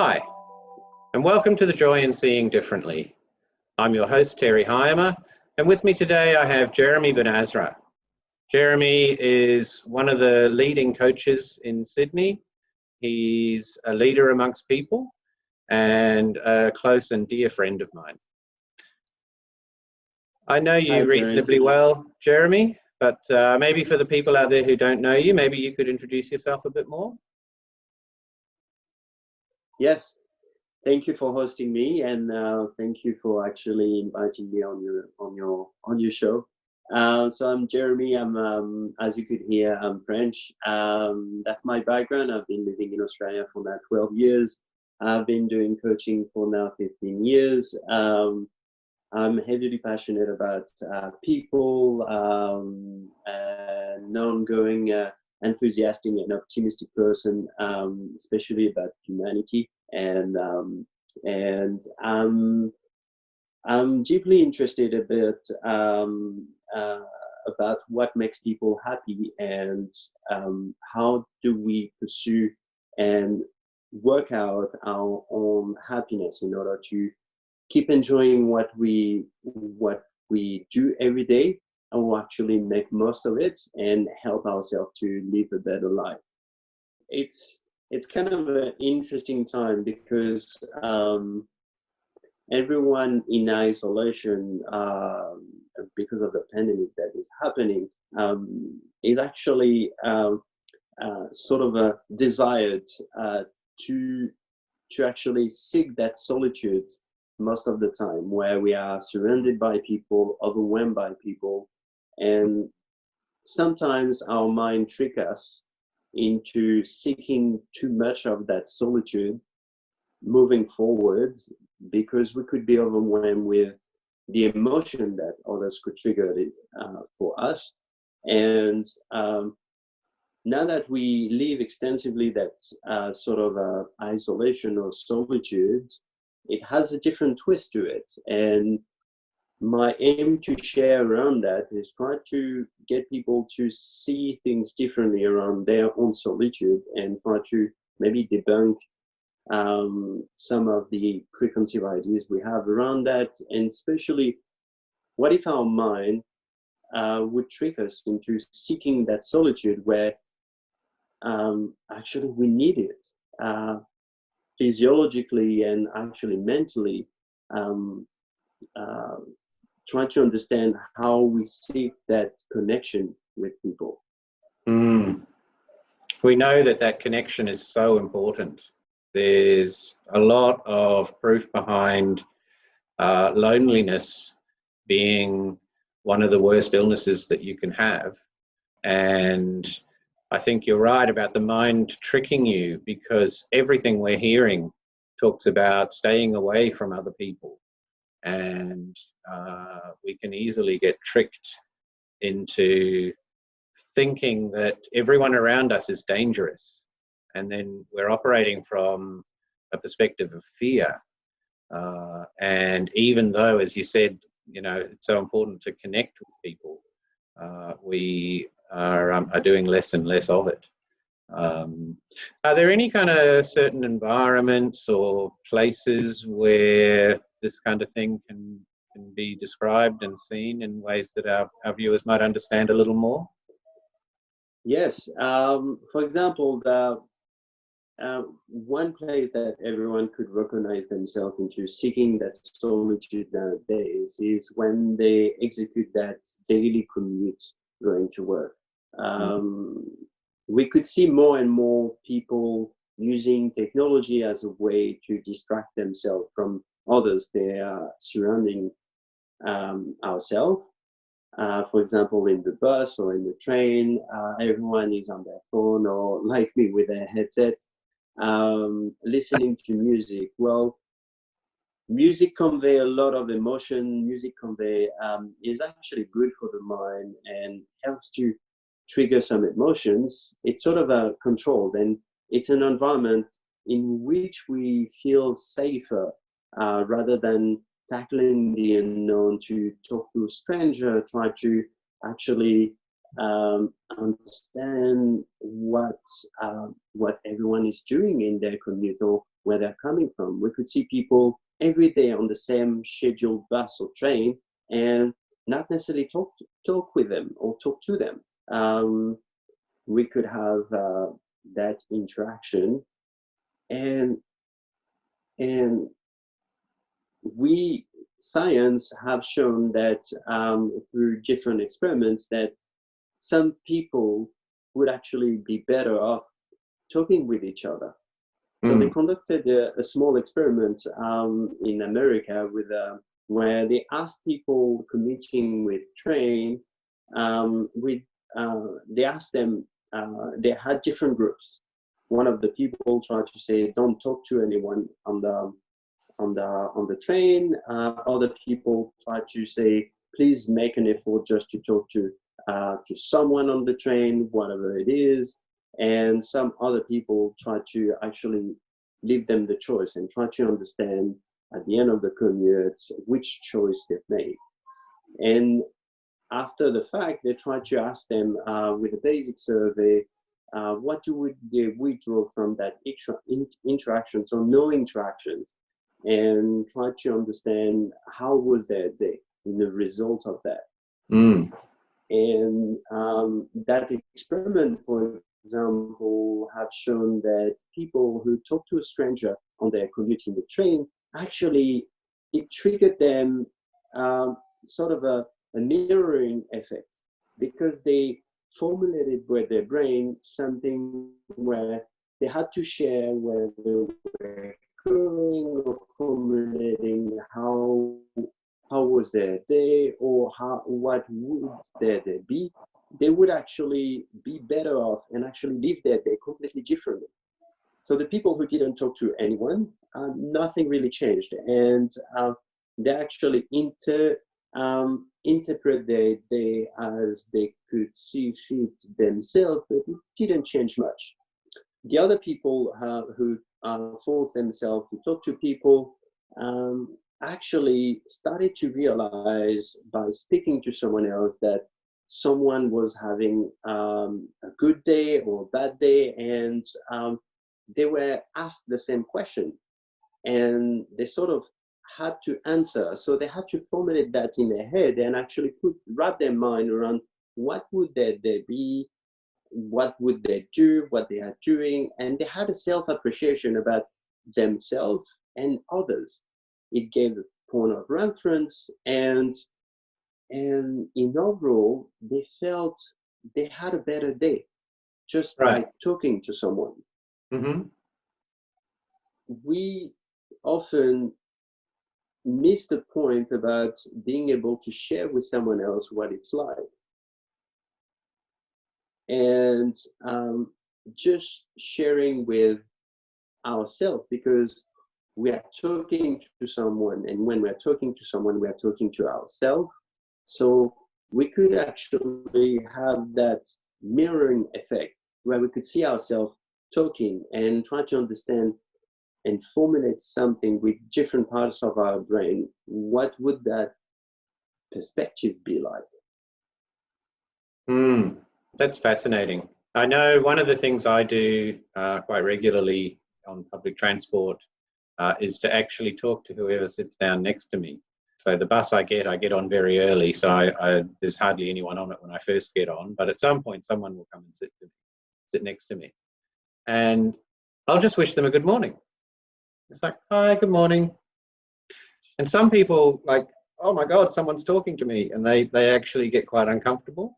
Hi, and welcome to the Joy in Seeing Differently. I'm your host, Terry Heimer, and with me today I have Jeremie Benazra. Jeremie is one of the leading coaches in Sydney. He's a leader amongst people and a close and dear friend of mine. I know you reasonably well, Jeremie, but maybe for the people out there who don't know you, maybe you could introduce yourself a bit more. Yes, thank you for hosting me, and thank you for actually inviting me on your show. So I'm Jeremie. I'm as you could hear, I'm French. That's my background. I've been living in Australia for now 12 years. I've been doing coaching for now 15 years. I'm heavily passionate about people, an ongoing, enthusiastic and optimistic person, especially about humanity. And I'm deeply interested about what makes people happy and how do we pursue and work out our own happiness in order to keep enjoying what we do every day, and we'll actually make most of it and help ourselves to live a better life. It's kind of an interesting time because everyone in isolation because of the pandemic that is happening is actually sort of a desired to actually seek that solitude most of the time, where we are surrounded by people, overwhelmed by people, and sometimes our mind tricks us into seeking too much of that solitude moving forward, because we could be overwhelmed with the emotion that others could trigger for us. And now that we live extensively that sort of isolation or solitude, it has a different twist to it. And my aim to share around that is try to get people to see things differently around their own solitude and try to maybe debunk some of the preconceived ideas we have around that. And especially, what if our mind would trick us into seeking that solitude where actually we need it physiologically and actually mentally, try to understand how we seek that connection with people. We know that connection is so important. There's a lot of proof behind loneliness being one of the worst illnesses that you can have. And I think you're right about the mind tricking you, because everything we're hearing talks about staying away from other people. And we can easily get tricked into thinking that everyone around us is dangerous. And then we're operating from a perspective of fear. And even though, as you said, it's so important to connect with people, we are doing less and less of it. Are there any kind of certain environments or places where this kind of thing can be described and seen in ways that our viewers might understand a little more? Yes. For example, one place that everyone could recognize themselves into seeking that solitude nowadays is when they execute that daily commute going to work. We could see more and more people using technology as a way to distract themselves from others they are surrounding ourselves. For example, in the bus or in the train, everyone is on their phone or, like me, with their headset, listening to music. Well, music convey a lot of emotion. Music is actually good for the mind and helps to trigger some emotions. It's sort of a controlled, and it's an environment in which we feel safer rather than tackling the unknown, to talk to a stranger, try to actually understand what everyone is doing in their commute, or where they're coming from. We could see people every day on the same scheduled bus or train and not necessarily talk with them or talk to them. We could have that interaction, and we science have shown that through different experiments that some people would actually be better off talking with each other. So they conducted a small experiment in America with where they asked people commuting with train. They asked them. They had different groups. One of the people tried to say, "Don't talk to anyone on the train." Other people tried to say, "Please make an effort just to talk to someone on the train, whatever it is." And some other people try to actually leave them the choice and try to understand at the end of the commute which choice they've made. And after the fact, they try to ask them with a basic survey, what would they withdraw from that interactions or no interactions, and try to understand how was their day in the result of that. And that experiment, for example, have shown that people who talk to a stranger on their commute in the train, actually, it triggered them sort of a mirroring effect, because they formulated with their brain something where they had to share where they were going or formulating how was their day or what would their day be. They would actually be better off and actually live their day completely differently. So the people who didn't talk to anyone, nothing really changed, and they actually interpret their day as they could see fit themselves, but it didn't change much. The other people who forced themselves to talk to people actually started to realize by speaking to someone else that someone was having a good day or a bad day, and they were asked the same question and they sort of had to answer. So they had to formulate that in their head and actually wrap their mind around what would their day be, what would they do, what they are doing, and they had a self-appreciation about themselves and others. It gave a point of reference, and in overall, they felt they had a better day just by talking to someone. We often miss the point about being able to share with someone else what it's like. And just sharing with ourselves, because we are talking to someone, and when we're talking to someone, we are talking to ourselves. So we could actually have that mirroring effect where we could see ourselves talking and try to understand and formulate something with different parts of our brain. What would that perspective be like? That's fascinating. I know one of the things I do quite regularly on public transport is to actually talk to whoever sits down next to me. So the bus I get on very early, so there's hardly anyone on it when I first get on, but at some point someone will come and sit next to me. And I'll just wish them a good morning. It's like, hi, good morning. And some people like, oh my God, someone's talking to me, and they actually get quite uncomfortable.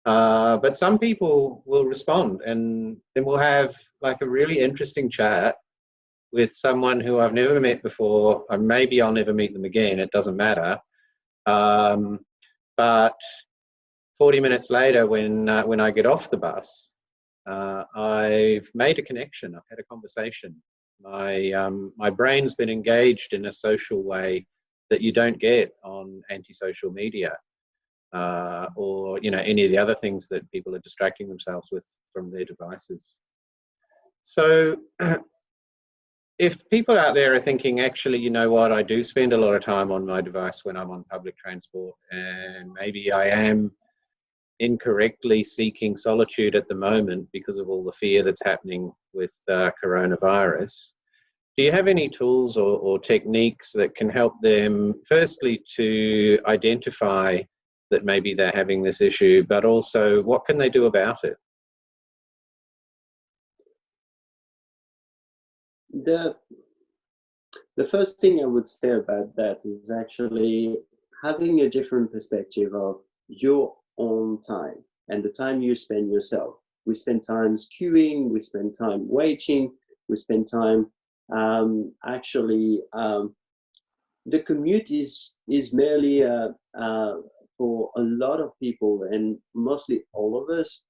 But some people will respond, and then we'll have like a really interesting chat with someone who I've never met before, or maybe I'll never meet them again, it doesn't matter. But 40 minutes later, when I get off the bus, I've made a connection, I've had a conversation. My brain's been engaged in a social way that you don't get on anti-social media. Or any of the other things that people are distracting themselves with from their devices. So if people out there are thinking, actually, you know what, I do spend a lot of time on my device when I'm on public transport, and maybe I am incorrectly seeking solitude at the moment because of all the fear that's happening with coronavirus, Do you have any tools or techniques that can help them, firstly, to identify that maybe they're having this issue, but also what can they do about it? The first thing I would say about that is actually having a different perspective of your own time and the time you spend yourself. We spend time queuing, we spend time waiting, we spend time the commute is merely for a lot of people and mostly all of us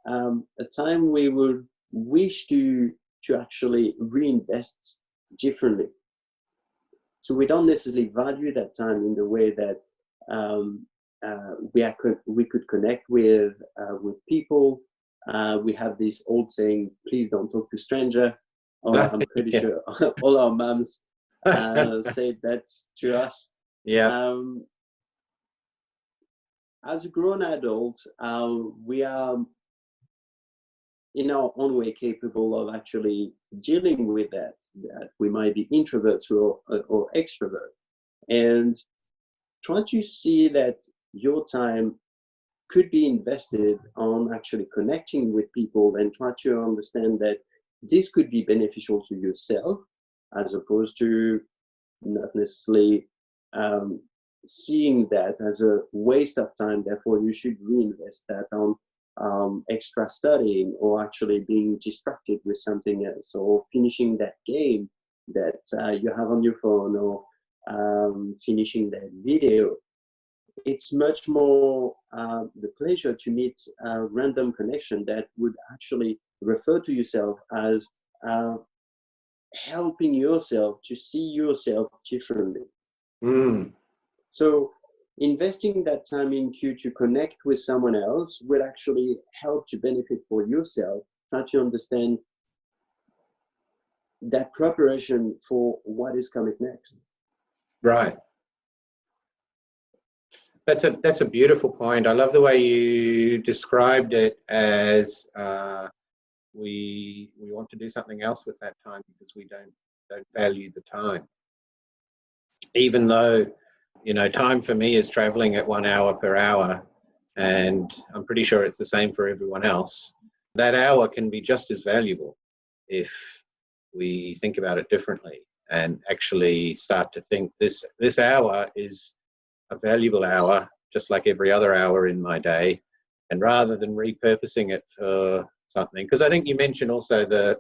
a time we would wish to actually reinvest differently. So we don't necessarily value that time in the way that we could connect with people. We have this old saying, "Please don't talk to stranger." Or I'm pretty Yeah. sure all our moms said that to us. Yeah. As a grown adult, we are in our own way capable of actually dealing with that. That we might be introverts or extrovert, and try to see that your time could be invested on actually connecting with people, and try to understand that this could be beneficial to yourself as opposed to not necessarily seeing that as a waste of time. Therefore, you should reinvest that on extra studying, or actually being distracted with something else, or finishing that game that you have on your phone, or finishing that video. It's much more the pleasure to meet a random connection that would actually refer to yourself as helping yourself to see yourself differently. So investing that time in you to connect with someone else will actually help to benefit for yourself. Try to understand that preparation for what is coming next. Right. That's a beautiful point. I love the way you described it as we want to do something else with that time because we don't value the time. Even though, you know, time for me is traveling at 1 hour per hour, and I'm pretty sure it's the same for everyone else. That hour can be just as valuable if we think about it differently and actually start to think this hour is a valuable hour, just like every other hour in my day. And rather than repurposing it for something, because I think you mentioned also the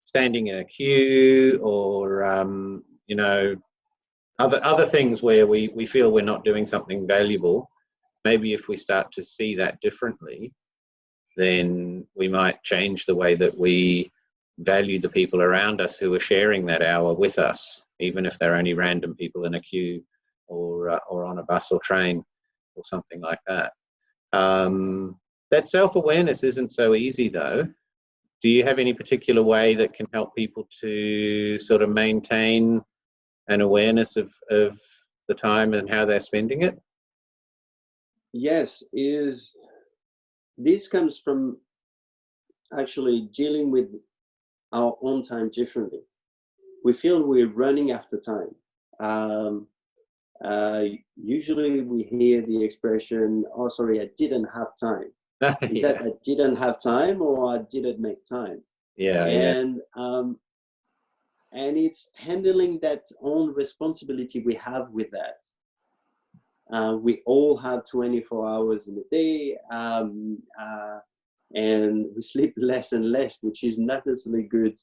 standing in a queue, or you know, other things where we feel we're not doing something valuable. Maybe if we start to see that differently, then we might change the way that we value the people around us who are sharing that hour with us, even if they're only random people in a queue, or on a bus or train or something like that. That self-awareness isn't so easy, though. Do you have any particular way that can help people to sort of maintain an awareness of the time and how they're spending it? Yes, this comes from actually dealing with our own time differently. We feel we're running after time. Usually we hear the expression, "Oh, sorry, I didn't have time." Is that I didn't have time, or I didn't make time? Yeah. And it's handling that own responsibility we have with that. We all have 24 hours in a day, and we sleep less and less, which is not necessarily good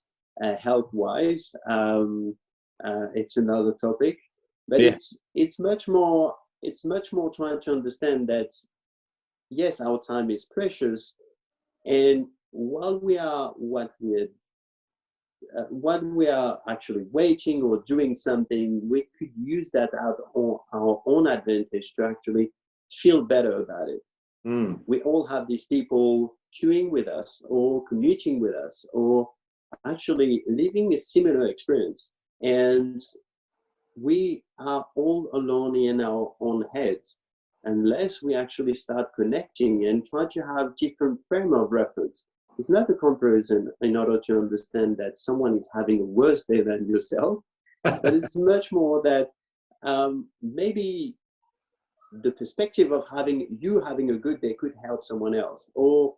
health-wise. It's another topic, but Yeah. it's much more trying to understand that yes, our time is precious, and while we are actually waiting or doing something, we could use that out on our own advantage to actually feel better about it. We all have these people queuing with us, or commuting with us, or actually living a similar experience, and we are all alone in our own heads unless we actually start connecting and try to have different frame of reference. It's not a comparison in order to understand that someone is having a worse day than yourself, but it's much more that maybe the perspective of having a good day could help someone else, or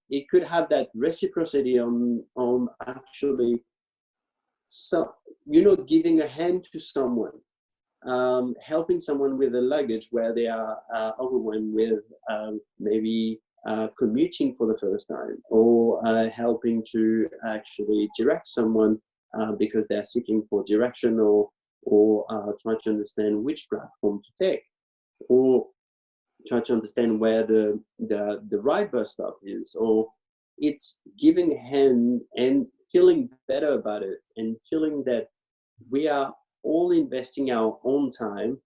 it could have that reciprocity on actually, so giving a hand to someone, helping someone with a luggage where they are overwhelmed with maybe commuting for the first time, or helping to actually direct someone because they're seeking for direction, or trying to understand which platform to take, or try to understand where the right bus stop is, or it's giving a hand and feeling better about it, and feeling that we are all investing our own time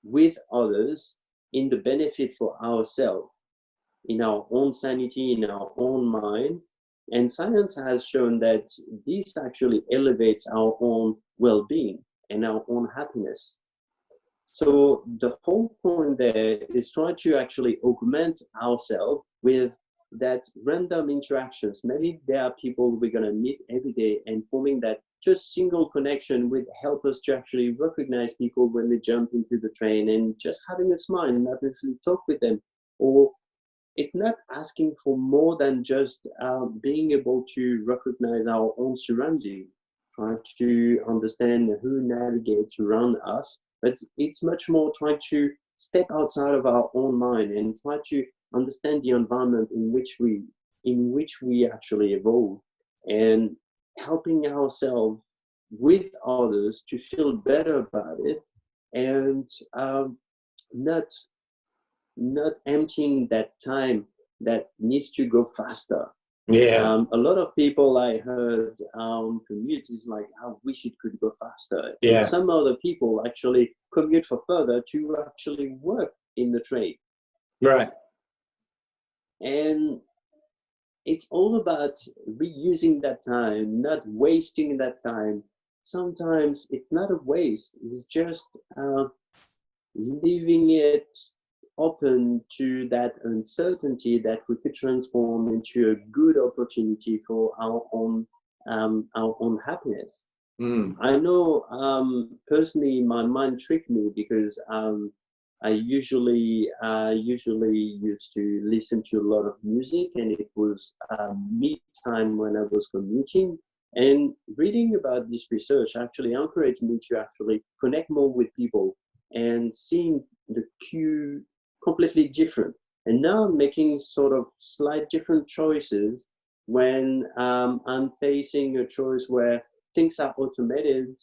with others in the benefit for ourselves, in our own sanity, in our own mind. And science has shown that this actually elevates our own well-being and our own happiness. So the whole point there is try to actually augment ourselves with that random interactions. Maybe there are people we're going to meet every day, and forming that just single connection would help us to actually recognize people when they jump into the train, and just having a smile and not necessarily talk with them. Or it's not asking for more than just being able to recognize our own surrounding, try to understand who navigates around us. But it's much more trying to step outside of our own mind and try to understand the environment in which we actually evolve, and helping ourselves with others to feel better about it, and not emptying that time that needs to go faster. Yeah. A lot of people I heard commute is like, I wish it could go faster. Yeah. And some other people actually commute for further to actually work in the train. Right. And it's all about reusing that time, not wasting that time. Sometimes it's not a waste, it's just leaving it open to that uncertainty that we could transform into a good opportunity for our own happiness. I know personally my mind tricked me, because I usually used to listen to a lot of music, and it was me time when I was commuting. And reading about this research actually encouraged me to actually connect more with people, and seeing the queue completely different. And now I'm making sort of slight different choices when I'm facing a choice where things are automated,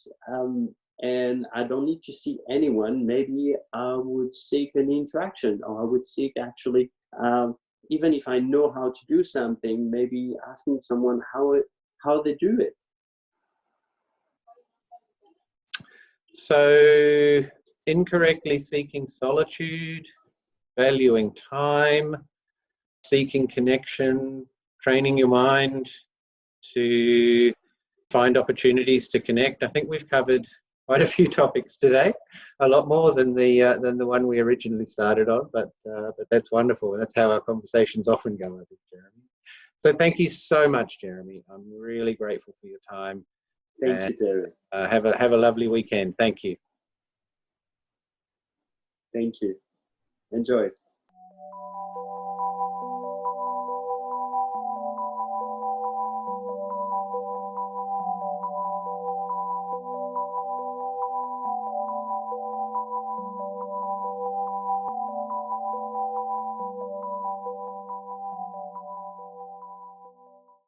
and I don't need to see anyone. Maybe I would seek an interaction, or I would seek actually, even if I know how to do something, maybe asking someone how they do it. So, incorrectly seeking solitude, valuing time, seeking connection, training your mind to find opportunities to connect. I think we've covered quite a few topics today, a lot more than the one we originally started on. But that's wonderful. That's how our conversations often go, I think, Jeremie. So thank you so much, Jeremie. I'm really grateful for your time. Thank you, Terry. Have a lovely weekend. Thank you. Thank you. Enjoy.